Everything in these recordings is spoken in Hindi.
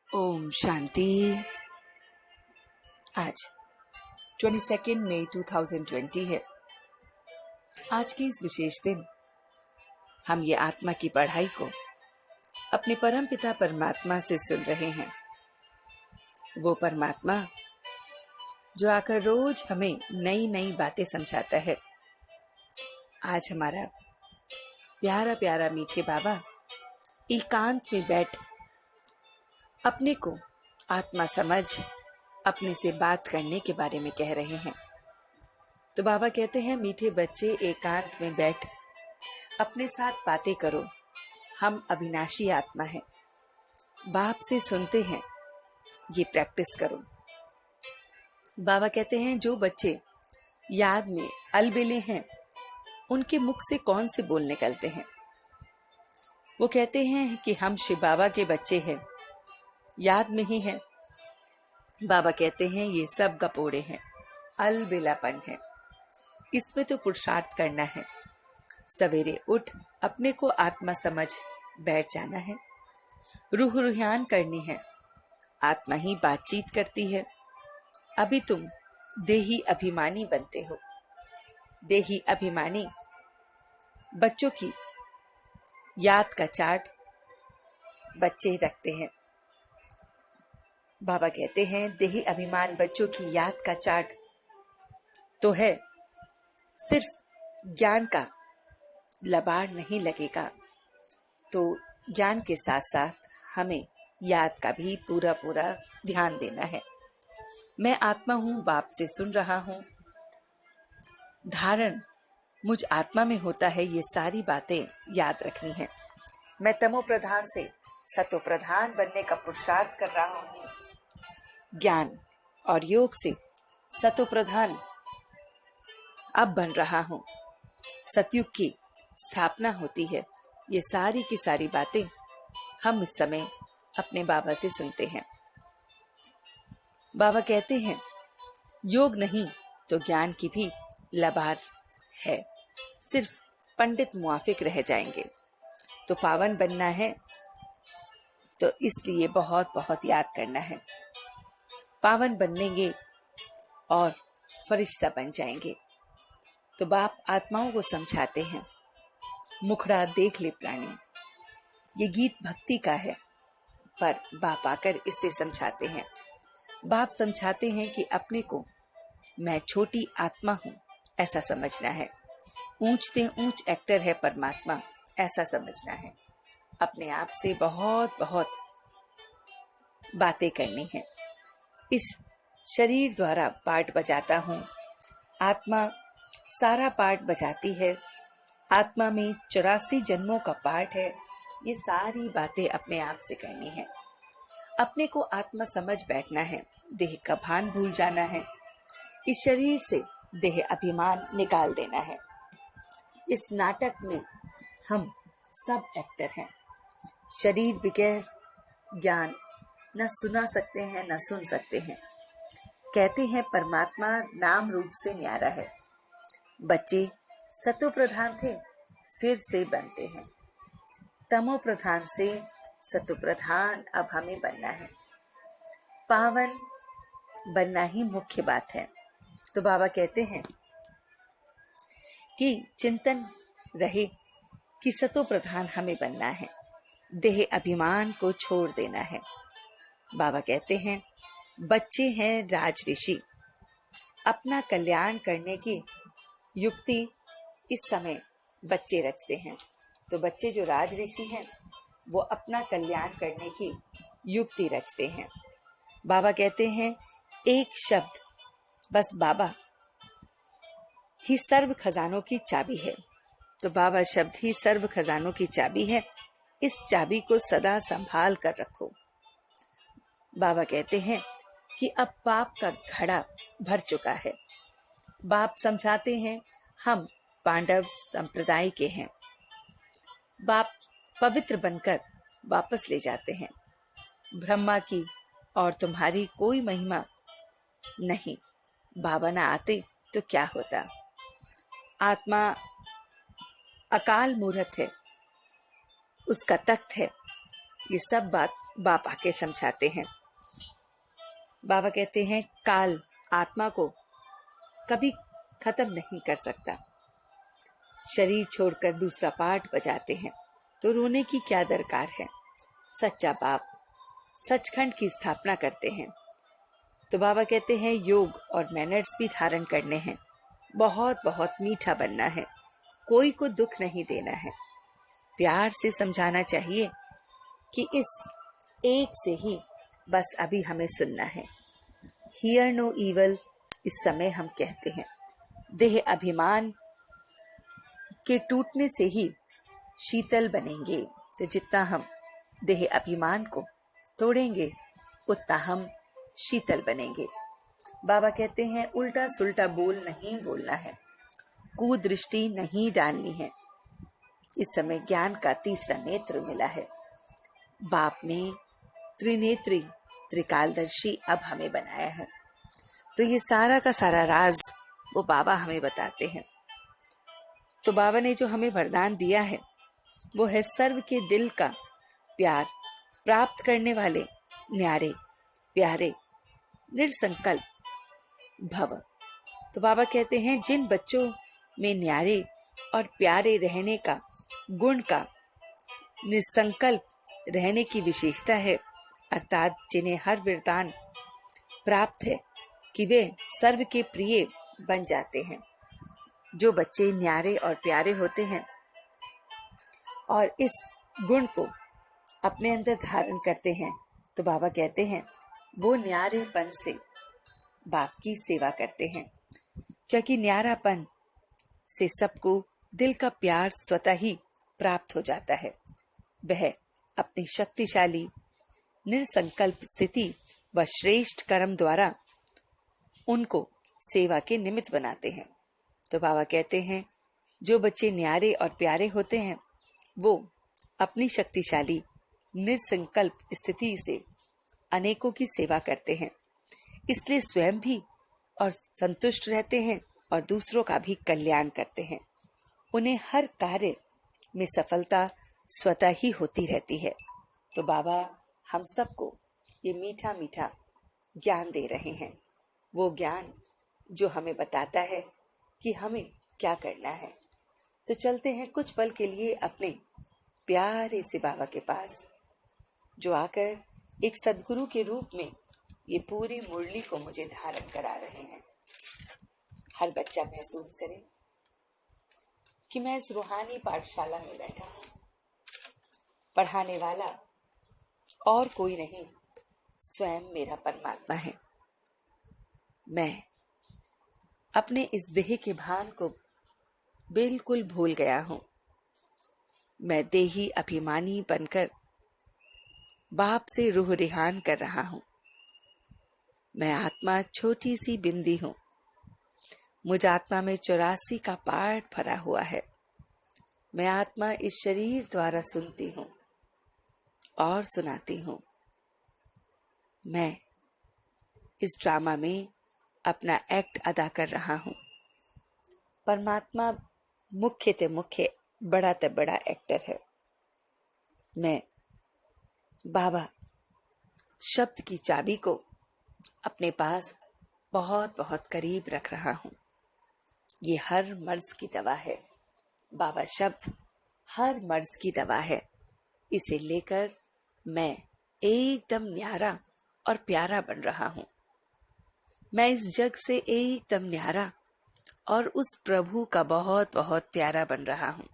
ओम शांति। आज 22 मई 2020 है। आज के इस विशेष दिन हम ये आत्मा की पढ़ाई को अपने परम पिता परमात्मा से सुन रहे हैं। वो परमात्मा जो आकर रोज हमें नई नई बातें समझाता है। आज हमारा प्यारा प्यारा मीठे बाबा एकांत में बैठ अपने को आत्मा समझ अपने से बात करने के बारे में कह रहे हैं। तो बाबा कहते हैं, मीठे बच्चे एकांत में बैठ अपने साथ बातें करो। हम अविनाशी आत्मा हैं, बाप से सुनते हैं, ये प्रैक्टिस करो। बाबा कहते हैं, जो बच्चे याद में अलबेले हैं उनके मुख से कौन से बोल निकलते हैं। वो कहते हैं कि हम शिव बाबा के बच्चे हैं, याद में ही है। बाबा कहते हैं ये सब गपोड़े हैं, अलबेलापन है, इसमें तो पुरुषार्थ करना है। सवेरे उठ अपने को आत्मा समझ बैठ जाना है। रूह रुहान करनी है, आत्मा ही बातचीत करती है। अभी तुम देही अभिमानी बनते हो। देही अभिमानी बच्चों की याद का चार्ट बच्चे रखते हैं। बाबा कहते हैं, देही अभिमान बच्चों की याद का चार्ट तो है, सिर्फ ज्ञान का लबाड़ नहीं लगेगा, तो ज्ञान के साथ साथ हमें याद का भी पूरा पूरा ध्यान देना है। मैं आत्मा हूँ, बाप से सुन रहा हूँ, धारण मुझ आत्मा में होता है, ये सारी बातें याद रखनी है। मैं तमो प्रधान से सतो प्रधान बनने का पुरुषार्थ कर रहा हूँ। ज्ञान और योग से सतो प्रधान अब बन रहा हूँ। सतयुग की स्थापना होती है। ये सारी की सारी बातें हम इस समय अपने बाबा से सुनते हैं। बाबा कहते हैं, योग नहीं तो ज्ञान की भी लबार है, सिर्फ पंडित मुआफिक रह जाएंगे। तो पावन बनना है, तो इसलिए बहुत बहुत याद करना है। पावन बनेंगे और फरिश्ता बन जाएंगे। तो बाप आत्माओं को समझाते हैं, मुखड़ा देख ले प्राणी। ये गीत भक्ति का है, पर बाप आकर इससे समझाते हैं। बाप समझाते हैं कि अपने को मैं छोटी आत्मा हूँ ऐसा समझना है। ऊंचते ऊंच एक्टर है परमात्मा ऐसा समझना है। अपने आप से बहुत बहुत बातें करनी है। इस शरीर द्वारा पार्ट बजाता हूँ, आत्मा सारा पार्ट बजाती है। आत्मा में 84 जन्मों का पार्ट है। ये सारी बातें अपने आप से करनी है। अपने को आत्मा समझ बैठना है, देह का भान भूल जाना है। इस शरीर से देह अभिमान निकाल देना है। इस नाटक में हम सब एक्टर हैं। शरीर बगैर ज्ञान न सुना सकते हैं न सुन सकते हैं। कहते हैं परमात्मा नाम रूप से न्यारा है। बच्चे सतो प्रधान थे, फिर से बनते हैं। तमो प्रधान से सतो प्रधान अब हमें बनना है। पावन बनना ही मुख्य बात है। तो बाबा कहते हैं कि चिंतन रहे कि सतो प्रधान हमें बनना है, देह अभिमान को छोड़ देना है। बाबा कहते हैं, बच्चे हैं राज ऋषि, अपना कल्याण करने की युक्ति इस समय बच्चे रचते हैं। तो बच्चे जो राज ऋषि हैं वो अपना कल्याण करने की युक्ति रचते हैं। बाबा कहते हैं, एक शब्द बस बाबा ही सर्व खजानों की चाबी है। तो बाबा शब्द ही सर्व खजानों की चाबी है। इस चाबी को सदा संभाल कर रखो। बाबा कहते हैं कि अब पाप का घड़ा भर चुका है। बाप समझाते हैं, हम पांडव संप्रदाय के हैं। बाप पवित्र बनकर वापस ले जाते हैं। ब्रह्मा की और तुम्हारी कोई महिमा नहीं। बाबा ना आते तो क्या होता। आत्मा अकाल मूर्त है, उसका तख्त है, ये सब बात बाप आके समझाते हैं। बाबा कहते हैं काल आत्मा को कभी खत्म नहीं कर सकता। शरीर छोड़कर दूसरा पार्ट बजाते हैं तो रोने की क्या दरकार है। सच्चा बाप सचखंड की स्थापना करते हैं। तो बाबा कहते हैं योग और मैनर्स भी धारण करने हैं। बहुत बहुत मीठा बनना है, कोई को दुख नहीं देना है। प्यार से समझाना चाहिए कि इस एक से ही बस अभी हमें सुनना है। हियर नो ईवल इस समय हम कहते हैं। देह अभिमान के टूटने से ही शीतल बनेंगे। तो जितना हम देह अभिमान को तोड़ेंगे उतना हम शीतल बनेंगे। बाबा कहते हैं उल्टा सुल्टा बोल नहीं बोलना है, कुदृष्टि नहीं डालनी है। इस समय ज्ञान का तीसरा नेत्र मिला है। बाप ने त्रिनेत्री त्रिकालदर्शी अब हमें बनाया है। तो ये सारा का सारा राज वो बाबा हमें बताते हैं। तो बाबा ने जो हमें वरदान दिया है वो है सर्व के दिल का प्यार प्राप्त करने वाले न्यारे प्यारे निर्संकल्प भव। तो बाबा कहते हैं जिन बच्चों में न्यारे और प्यारे रहने का गुण का निसंकल्प रहने की विशेषता है, अर्थात जिन्हें हर वरदान प्राप्त है कि वे सर्व के प्रिय बन जाते हैं। जो बच्चे न्यारे और प्यारे होते हैं और इस गुण को अपने अंदर धारण करते हैं, तो बाबा कहते हैं वो न्यारेपन से बाप की सेवा करते हैं। क्योंकि न्यारापन से सबको दिल का प्यार स्वतः ही प्राप्त हो जाता है। वह अपनी शक्तिशाली निर्संकल्प स्थिति व श्रेष्ठ कर्म द्वारा उनको सेवा के निमित्त बनाते हैं। तो बाबा कहते हैं जो बच्चे न्यारे और प्यारे होते हैं वो अपनी शक्तिशाली निर्संकल्प स्थिति से अनेकों की सेवा करते हैं, इसलिए स्वयं भी और संतुष्ट रहते हैं और दूसरों का भी कल्याण करते हैं। उन्हें हर कार्य में सफलता स्वतः ही होती रहती है। तो बाबा हम सबको ये मीठा मीठा ज्ञान दे रहे हैं, वो ज्ञान जो हमें बताता है कि हमें क्या करना है। तो चलते हैं कुछ पल के लिए अपने प्यारे से बाबा के पास, जो आकर एक सद्गुरु के रूप में ये पूरी मुरली को मुझे धारण करा रहे हैं। हर बच्चा महसूस करे कि मैं इस रूहानी पाठशाला में बैठा हूँ। पढ़ाने वाला और कोई नहीं, स्वयं मेरा परमात्मा है। मैं अपने इस देह के भान को बिल्कुल भूल गया हूँ। मैं देही अभिमानी बनकर बाप से रूह रिहान कर रहा हूँ। मैं आत्मा छोटी सी बिंदी हूँ। मुझ आत्मा में 84 का पार्ट भरा हुआ है। मैं आत्मा इस शरीर द्वारा सुनती हूँ और सुनाती हूँ। मैं इस ड्रामा में अपना एक्ट अदा कर रहा हूँ। परमात्मा मुख्य ते मुख्य, बड़ा ते बड़ा एक्टर है। मैं बाबा शब्द की चाबी को अपने पास बहुत बहुत करीब रख रहा हूँ। ये हर मर्ज की दवा है। बाबा शब्द हर मर्ज की दवा है। इसे लेकर मैं एकदम न्यारा और प्यारा बन रहा हूँ। मैं इस जग से एकदम न्यारा और उस प्रभु का बहुत बहुत प्यारा बन रहा हूँ।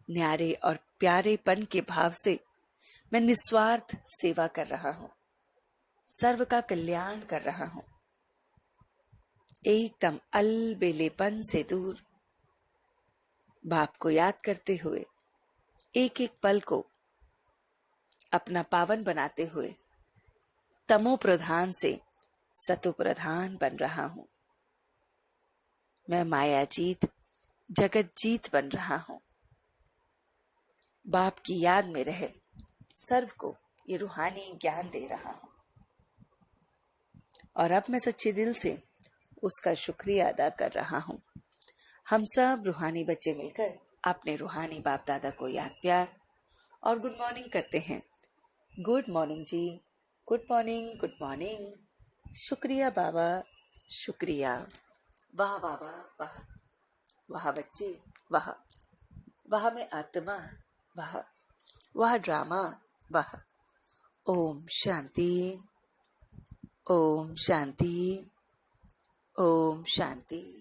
न्यारे और प्यारेपन के भाव से मैं निस्वार्थ सेवा कर रहा हूँ, सर्व का कल्याण कर रहा हूँ। एकदम अलबेलेपन से दूर बाप को याद करते हुए, एक एक पल को अपना पावन बनाते हुए तमो प्रधान से सतो प्रधान बन रहा हूँ। मैं माया जीत जगत जीत बन रहा हूँ। बाप की याद में रहे सर्व को ये रूहानी ज्ञान दे रहा हूँ। और अब मैं सच्चे दिल से उसका शुक्रिया अदा कर रहा हूँ। हम सब रूहानी बच्चे मिलकर अपने रूहानी बाप दादा को याद प्यार और गुड मॉर्निंग करते हैं। गुड मॉर्निंग जी, गुड मॉर्निंग, गुड मॉर्निंग। शुक्रिया बाबा, शुक्रिया। वाह बाबा वाह, वाह बच्चे वाह, वाह में आत्मा, वाह, वाह ड्रामा, वाह। ओम शांति, ओम शांति, ओम शांति।